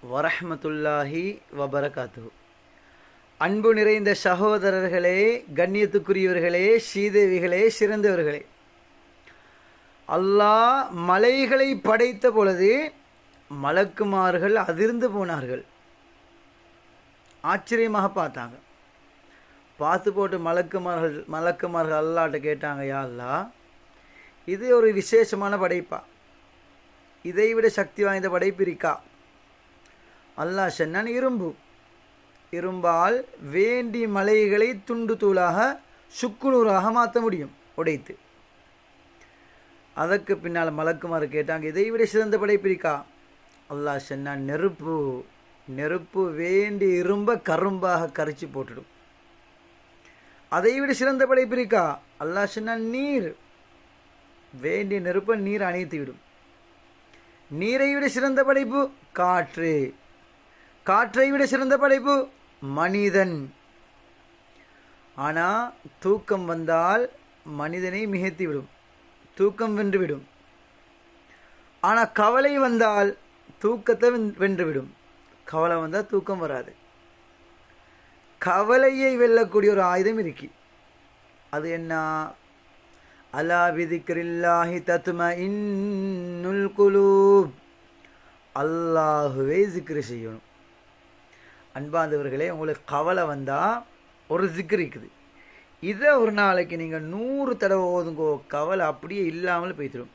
வரஹ்மத்துல்லாஹி வபரகாத்துஹு. அன்பு நிறைந்த சகோதரர்களே, கண்ணியத்துக்குரியவர்களே, ஸ்ரீதேவிகளே, சிறந்தவர்களே, அல்லாஹ் மலைகளை படைத்த பொழுது மலக்குமார்கள் அதிர்ந்து போனார்கள். ஆச்சரியமாக பார்த்தாங்க. பார்த்து போட்டு மலக்குமார்கள் அல்லாட்ட கேட்டாங்க, யா அல்லாஹ், இது ஒரு விசேஷமான படைப்பா, இதை விட சக்தி வாய்ந்த படைப்பு இருக்கா? அல்லாஹ் சொன்னான், இரும்பால் வேண்டி மலைகளை துண்டு தூளாக சுக்குநூறாக மாற்ற முடியும், உடைத்து. அதற்கு பின்னால் மலக்குமாறு கேட்டாங்க, இதை விட சிறந்த படைப்பு இருக்கா? அல்லாஹ் சொன்னான், நெருப்பு வேண்டி இரும்ப கரும்பாக கரைச்சி போட்டுடும். அதை விட சிறந்த படைப்பு இருக்கா? அல்லாஹ் சொன்னான், நீர் வேண்டிய நெருப்பை நீர் அணைத்து விடும். நீரை விட சிறந்த படைப்பு காற்றை விட சிறந்த படைப்பு மனிதன். ஆனால் தூக்கம் வந்தால் மனிதனை மிகைத்து விடும், தூக்கம் வென்றுவிடும். ஆனால் கவலை வந்தால் தூக்கத்தை வென்றுவிடும். கவலை வந்தால் தூக்கம் வராது. கவலையை வெல்லக்கூடிய ஒரு ஆயுதம் இருக்கு. அது என்ன? அலா பிதிக்ரில்லாஹி தத்மஇன்னுல் குலூப். அல்லாஹுவே ஜிக்ரு செய்யணும். அன்பாந்தவர்களே, உங்களுக்கு கவலை வந்தால் ஒரு ஜிக்ரு இருக்குது. இதை ஒரு நாளைக்கு நீங்கள் 100 தடவை ஓதுங்கோ, கவலை அப்படியே இல்லாமல் போய்த்திடும்.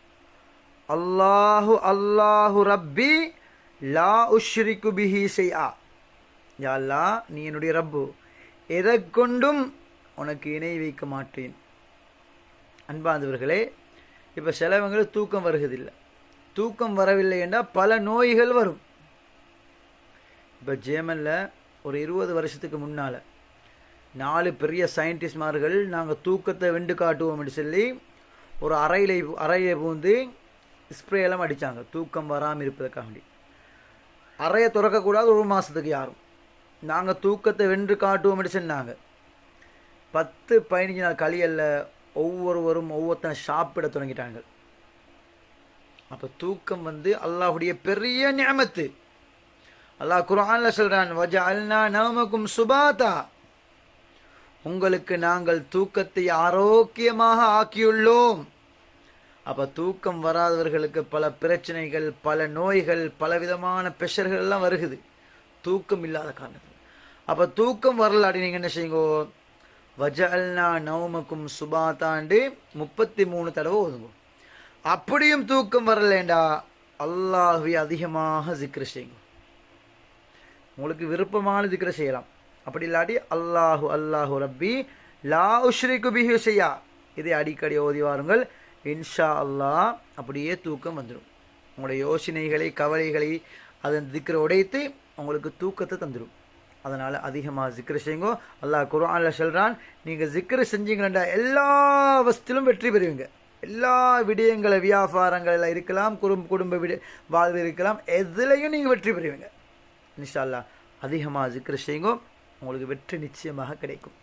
அல்லாஹு அல்லாஹு ரப்பி லா உஷ்ரிகு பிஹி ஷைஆ. யா அல்லாஹ், நீ என்னுடைய ரப்பு, எதை கொண்டும் உனக்கு இணை வைக்க மாட்டேன். அன்பாந்தவர்களே, இப்போ சிலவங்களுக்கு தூக்கம் வருவதில்லை. தூக்கம் வரவில்லை என்றால் பல நோய்கள் வரும். இப்போ ஜேமனில் ஒரு 20 வருஷத்துக்கு முன்னால் 4 பெரிய சயின்டிஸ்ட்மார்கள் நாங்கள் தூக்கத்தை வெண்டு காட்டுவோம் என்று சொல்லி ஒரு அறையை பூந்து ஸ்ப்ரேயெல்லாம் அடித்தாங்க, தூக்கம் வராமல் இருப்பதற்காக வேண்டி. அறையை திறக்கக்கூடாது 1 மாதத்துக்கு யாரும். நாங்கள் தூக்கத்தை வென்று காட்டுவோம் என்று சொன்னாங்க. 10-15 நாள் கழியல்ல ஒவ்வொருவரும் ஒவ்வொருத்தனை சாப்பிட தொடங்கிட்டாங்க. அப்போ தூக்கம் அல்லாஹுடைய பெரிய நிஅமத்து. அல்லாஹ் குர்ஆன்ல சொல்றான், வஜஅல்னா நௌமக்கும் சுபாதா. உங்களுக்கு நாங்கள் தூக்கத்தை ஆரோக்கியமாக ஆக்கியுள்ளோம். அப்போ தூக்கம் வராதவர்களுக்கு பல பிரச்சனைகள், பல நோய்கள், பலவிதமான ப்ரெஷர்கள் எல்லாம் வருகுது, தூக்கம் இல்லாத காரணத்தில். அப்போ தூக்கம் வரலாடி நீங்கள் என்ன செய்யுங்கோ, வஜஅல்னா நௌமக்கும் சுபாத்தாண்டு 33 தடவை ஓதுங்க. அப்படியும் தூக்கம் வரலேண்டா அல்லாஹ்வை அதிகமாக ஜிக்ரு செய்யுங்க. உங்களுக்கு விருப்பமான ஜிக்ரு செய்யலாம். அப்படி இல்லாட்டி அல்லாஹு அல்லாஹு ரப்பி லா உஷ்ரிகு பிஹி ஷைஆ, இதை அடிக்கடி ஓதி வாருங்கள். இன்ஷா அல்லாஹ் அப்படியே தூக்கம் வந்துடும். உங்களுடைய யோசனைகளை, கவலைகளை அதன் ஜிக்ரை உடைத்து உங்களுக்கு தூக்கத்தை தந்துடும். அதனால் அதிகமாக ஜிக்ரு செய்யுங்க. அல்லாஹ் குர்ஆனில் சொல்கிறான், நீங்கள் ஜிக்ரு செஞ்சீங்கன்னா எல்லா வஸ்திலும் வெற்றி பெறுவீங்க. எல்லா விடயங்களை, வியாபாரங்கள் இருக்கலாம், குடும்ப வாழ்வு இருக்கலாம், எதுலையும் நீங்கள் வெற்றி பெறுவீங்க. இன்ஷா அல்லாஹ் அதிகமாக ஜிக்ரு செய்யுங்க, உங்களுக்கு வெற்றி நிச்சயமாக கிடைக்கும்.